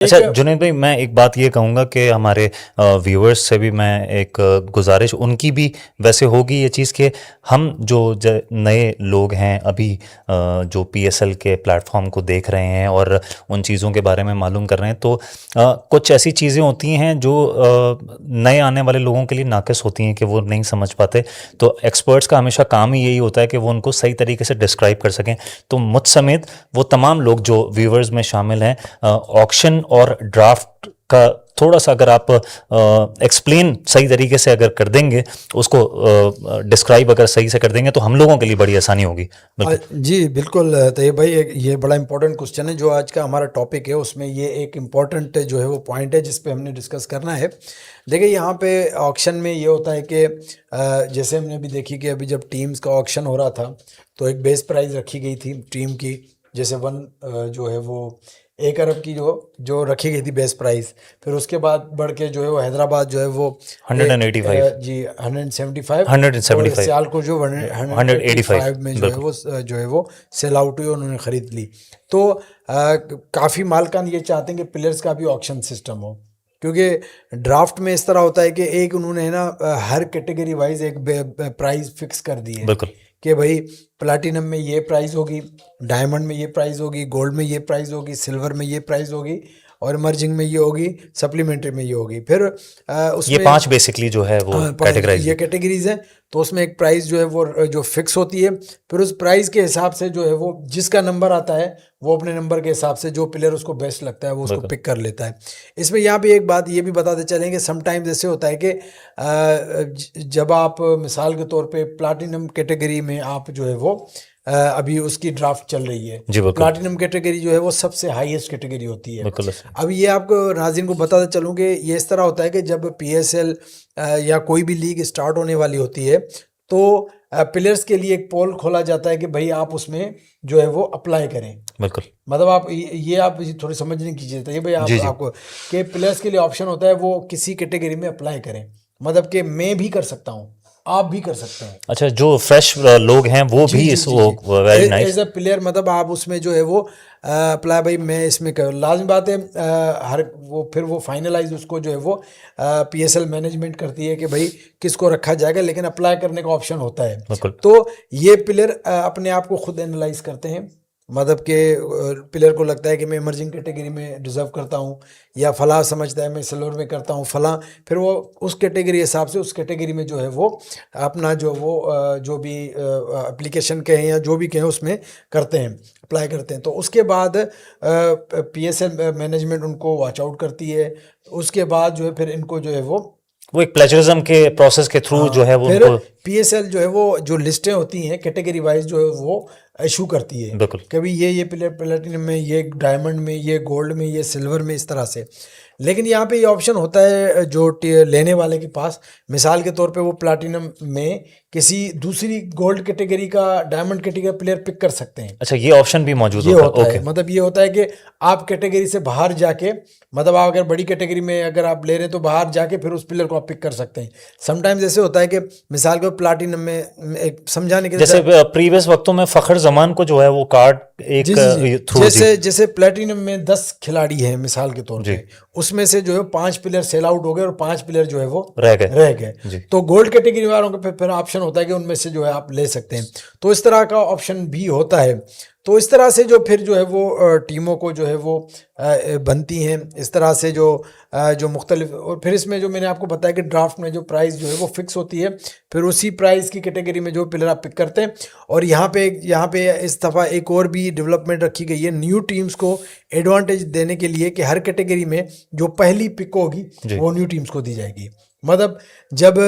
अच्छा जुनैद भाई, मैं एक बात ये कहूँगा कि हमारे व्यूअर्स से भी मैं एक गुजारिश उनकी भी वैसे होगी ये चीज़ कि हम जो नए लोग हैं अभी जो पीएसएल के प्लेटफॉर्म को देख रहे हैं और उन चीज़ों के बारे में मालूम कर रहे हैं, तो कुछ ऐसी चीज़ें होती हैं जो नए आने वाले लोगों के लिए नाक़िस होती हैं कि वो नहीं समझ पाते। तो एक्सपर्ट्स का हमेशा काम ही यही होता है कि वो उनको सही तरीके से डिस्क्राइब कर सकें। तो मुझ समेत वो तमाम लोग जो व्यूअर्स में शामिल हैं, ऑक्शन और ड्राफ्ट का थोड़ा सा अगर आप एक्सप्लेन सही तरीके से अगर कर देंगे, उसको डिस्क्राइब अगर सही से कर देंगे, तो हम लोगों के लिए बड़ी आसानी होगी। बिल्कुल जी बिल्कुल तैयब भाई, ये बड़ा इंपॉर्टेंट क्वेश्चन है जो आज का हमारा टॉपिक है। उसमें ये एक इम्पॉर्टेंट जो है वो पॉइंट है जिस पे हमने डिस्कस करना है। देखिए यहाँ पे ऑक्शन में ये होता है कि जैसे हमने अभी देखी कि अभी जब टीम्स का ऑक्शन हो रहा था तो एक बेस प्राइस रखी गई थी टीम की, जैसे जो है वो 1 अरब की जो रखी गई थी बेस प्राइस। फिर उसके बाद बढ़ के जो है वो हैदराबाद जो है वो 185 जी 175 और 175 सियालकोट जो 185 में जो है बिल्कुल। वो सेल आउट हुई, उन्होंने ख़रीद ली। तो काफ़ी मालकान ये चाहते हैं कि प्लेयर्स का भी ऑक्शन सिस्टम हो, क्योंकि ड्राफ्ट में इस तरह होता है कि एक उन्होंने है ना हर कैटेगरी वाइज एक प्राइस फिक्स कर दी है बिल्कुल कि भाई प्लैटिनम में ये प्राइस होगी, डायमंड में ये प्राइस होगी, गोल्ड में ये प्राइस होगी, सिल्वर में ये प्राइस होगी, और इमर्जिंग में ये होगी, सप्लीमेंट्री में ये होगी। फिर ये उसमें 5 बेसिकली जो है वो कैटेगराइज ये कैटेगरीज हैं। तो उसमें एक प्राइस जो है वो जो फिक्स होती है। फिर उस प्राइस के हिसाब से जो है वो जिसका नंबर आता है वो अपने नंबर के हिसाब से जो प्लेयर उसको बेस्ट लगता है वो उसको पिक कर लेता है। इसमें यहाँ पे एक बात ये भी बताते चलें कि समटाइम्स ऐसे होता है कि जब आप मिसाल के तौर पे प्लैटिनम कैटेगरी में आप जो है वो अभी उसकी ड्राफ्ट चल रही है। जी बिल्कुल प्लैटिनम कैटेगरी जो है वो सबसे हाईएस्ट कैटेगरी होती है। बिल्कुल। अब ये आपको नाज़रीन को बताते चलूँ कि ये इस तरह होता है कि जब पीएसएल या कोई भी लीग स्टार्ट होने वाली होती है तो प्लेयर्स के लिए एक पोल खोला जाता है कि भाई आप उसमें जो है वो अप्लाई करें। बिल्कुल मतलब आप ये आप थोड़ी समझने की चीज़ है भाई जी जी। आपको कि प्लेयर्स के लिए ऑप्शन होता है वो किसी कैटेगरी में अप्लाई करें। मतलब कि मैं भी कर सकता हूँ, आप भी कर सकते हैं। अच्छा, जो फ्रेश लोग हैं वो जी भी जी इस जी वो जी very nice. As a player, मतलब आप उसमें जो है वो अप्लाई भाई मैं इसमें कर, लाजमी बात है हर वो फिर वो फाइनलाइज उसको जो है वो पीएसएल मैनेजमेंट करती है कि भाई किसको रखा जाएगा, लेकिन अप्लाई करने का ऑप्शन होता है। बिल्कुल तो ये प्लेयर अपने आप को खुद एनालाइज करते हैं, मतलब कि प्लेयर को लगता है कि मैं इमर्जिंग कैटेगरी में डिज़र्व करता हूँ, या फलां समझता है मैं सिल्वर में करता हूँ फलां। फिर वो उस कैटेगरी हिसाब से उस कैटेगरी में जो है वो अपना जो भी एप्लीकेशन कहें या जो भी कहें उसमें करते हैं, अप्लाई करते हैं। तो उसके बाद पीएसएल मैनेजमेंट उनको वॉच आउट करती है। उसके बाद जो है फिर इनको जो है वो एक प्लेजरिज्म के प्रोसेस के थ्रू जो है वो फिर उनको पीएसएल जो है वो जो लिस्टें होती हैं कैटेगरी वाइज जो है वो इशू करती है। बिल्कुल कभी ये प्लेयर प्लेटिनम में, ये डायमंड में, ये गोल्ड में, ये सिल्वर में, इस तरह से। लेकिन यहाँ पे ये ऑप्शन होता है जो लेने वाले के पास, मिसाल के तौर पे वो प्लैटिनम में किसी दूसरी गोल्ड कैटेगरी का डायमंड कैटेगरी प्लेयर पिक कर सकते हैं। अच्छा, ये ऑप्शन भी मौजूद ये होता होता है। है, मतलब ये होता है कि आप कैटेगरी से बाहर जाके, मतलब आप अगर बड़ी कैटेगरी में अगर आप ले रहे हैं तो बाहर जाके फिर उस प्लेयर को आप पिक कर सकते हैं। समटाइम्स ऐसे होता है कि मिसाल के प्लाटिनम में एक समझाने के जैसे प्रीवियस वक्तों में फखर जमान को जो है वो कार्ड एक जी जी जी थ्रू जैसे प्लेटिनम में 10 खिलाड़ी हैं मिसाल के तौर पे, उसमें से जो है 5 प्लेयर सेल आउट हो गए और 5 प्लेयर जो है वो रह रह गए। जी। तो गोल्ड कैटेगरी वालों के फिर ऑप्शन होता है कि उनमें से जो है आप ले सकते हैं। तो इस तरह का ऑप्शन भी होता है। तो इस तरह से जो फिर जो है वो टीमों को जो है वो बनती हैं इस तरह से जो मुख्तलिफ। और फिर इसमें जो मैंने आपको बताया कि ड्राफ्ट में जो प्राइस जो है वो फिक्स होती है, फिर उसी प्राइस की कैटेगरी में जो प्लेयर आप पिक करते हैं। और यहाँ पे इस दफ़ा एक और भी डेवलपमेंट रखी गई है न्यू टीम्स को एडवांटेज देने के लिए कि हर कैटेगरी में जो पहली पिक होगी वो न्यू टीम्स को दी जाएगी। मतलब जब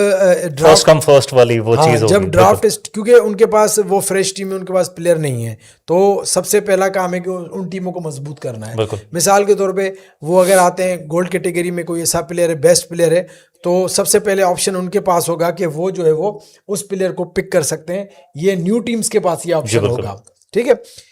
फर्स्ट कम फर्स्ट वाली वो चीज़ जब होगी। ड्राफ्ट, क्योंकि उनके पास वो फ्रेश टीम है, उनके पास प्लेयर नहीं है, तो सबसे पहला काम है कि उन टीमों को मजबूत करना है। मिसाल के तौर पे वो अगर आते हैं गोल्ड कैटेगरी में, कोई ऐसा प्लेयर है बेस्ट प्लेयर है, तो सबसे पहले ऑप्शन उनके पास होगा कि वो जो है वो उस प्लेयर को पिक कर सकते हैं। ये न्यू टीम्स के पास ये ऑप्शन होगा, ठीक है।